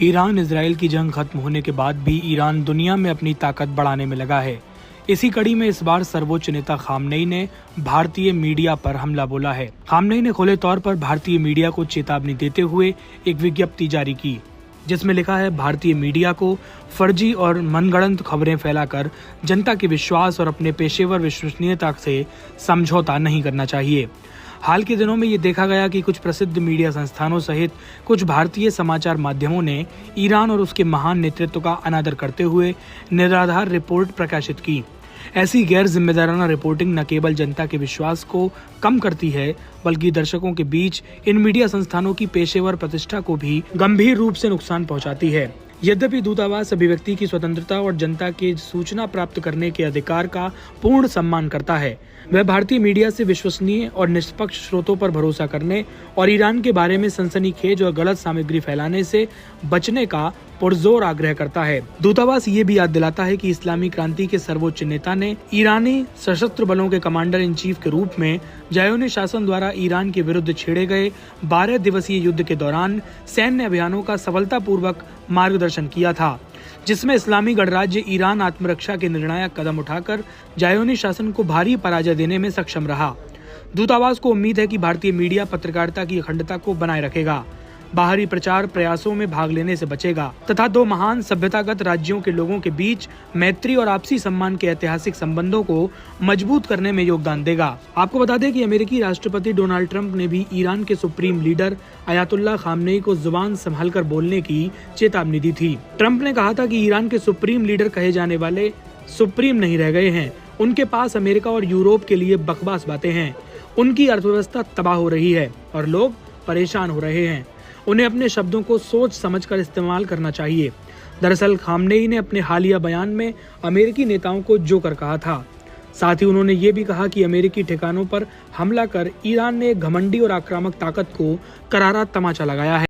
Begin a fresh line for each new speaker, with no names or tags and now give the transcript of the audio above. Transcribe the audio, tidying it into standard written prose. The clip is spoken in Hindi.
ईरान इजराइल की जंग खत्म होने के बाद भी ईरान दुनिया में अपनी ताकत बढ़ाने में लगा है। इसी कड़ी में इस बार सर्वोच्च नेता खामनेई ने भारतीय मीडिया पर हमला बोला है। खामनेई ने खुले तौर पर भारतीय मीडिया को चेतावनी देते हुए एक विज्ञप्ति जारी की, जिसमें लिखा है, भारतीय मीडिया को फर्जी और मनगढ़ंत खबरें फैलाकर जनता के विश्वास और अपने पेशेवर विश्वसनीयता से समझौता नहीं करना चाहिए। हाल के दिनों में ये देखा गया कि कुछ प्रसिद्ध मीडिया संस्थानों सहित कुछ भारतीय समाचार माध्यमों ने ईरान और उसके महान नेतृत्व का अनादर करते हुए निराधार रिपोर्ट प्रकाशित की। ऐसी गैर जिम्मेदाराना रिपोर्टिंग न केवल जनता के विश्वास को कम करती है, बल्कि दर्शकों के बीच इन मीडिया संस्थानों की पेशेवर प्रतिष्ठा को भी गंभीर रूप से नुकसान पहुंचाती है। यद्यपि दूतावास अभिव्यक्ति की स्वतंत्रता और जनता के सूचना प्राप्त करने के अधिकार का पूर्ण सम्मान करता है, वह भारतीय मीडिया से विश्वसनीय और निष्पक्ष स्रोतों पर भरोसा करने और ईरान के बारे में सनसनीखेज और गलत सामग्री फैलाने से बचने का पुरजोर आग्रह करता है। दूतावास ये भी याद दिलाता है कि इस्लामी क्रांति के सर्वोच्च नेता ने ईरानी सशस्त्र बलों के कमांडर इन चीफ के रूप में ज़ायोनी शासन द्वारा ईरान के विरुद्ध छेड़े गए 12 दिवसीय युद्ध के दौरान सैन्य अभियानों का सफलतापूर्वक मार्गदर्शन किया था, जिसमें इस्लामी गणराज्य ईरान आत्मरक्षा के निर्णायक कदम उठाकर ज़ायोनी शासन को भारी पराजय देने में सक्षम रहा। दूतावास को उम्मीद है कि भारतीय मीडिया पत्रकारिता की अखंडता को बनाए रखेगा, बाहरी प्रचार प्रयासों में भाग लेने से बचेगा तथा दो महान सभ्यतागत राज्यों के लोगों के बीच मैत्री और आपसी सम्मान के ऐतिहासिक संबंधों को मजबूत करने में योगदान देगा। आपको बता दें कि अमेरिकी राष्ट्रपति डोनाल्ड ट्रंप ने भी ईरान के सुप्रीम लीडर अयातुल्लाह खामनेई को जुबान संभालकर बोलने की चेतावनी दी थी। ट्रंप ने कहा था कि ईरान के सुप्रीम लीडर कहे जाने वाले सुप्रीम नहीं रह गए हैं, उनके पास अमेरिका और यूरोप के लिए बकवास बातें हैं। उनकी अर्थव्यवस्था तबाह हो रही है और लोग परेशान हो रहे हैं। उन्हें अपने शब्दों को सोच समझकर इस्तेमाल करना चाहिए। दरअसल खामनेई ने अपने हालिया बयान में अमेरिकी नेताओं को जोकर कहा था। साथ ही उन्होंने ये भी कहा कि अमेरिकी ठिकानों पर हमला कर ईरान ने घमंडी और आक्रामक ताकत को करारा तमाचा लगाया है।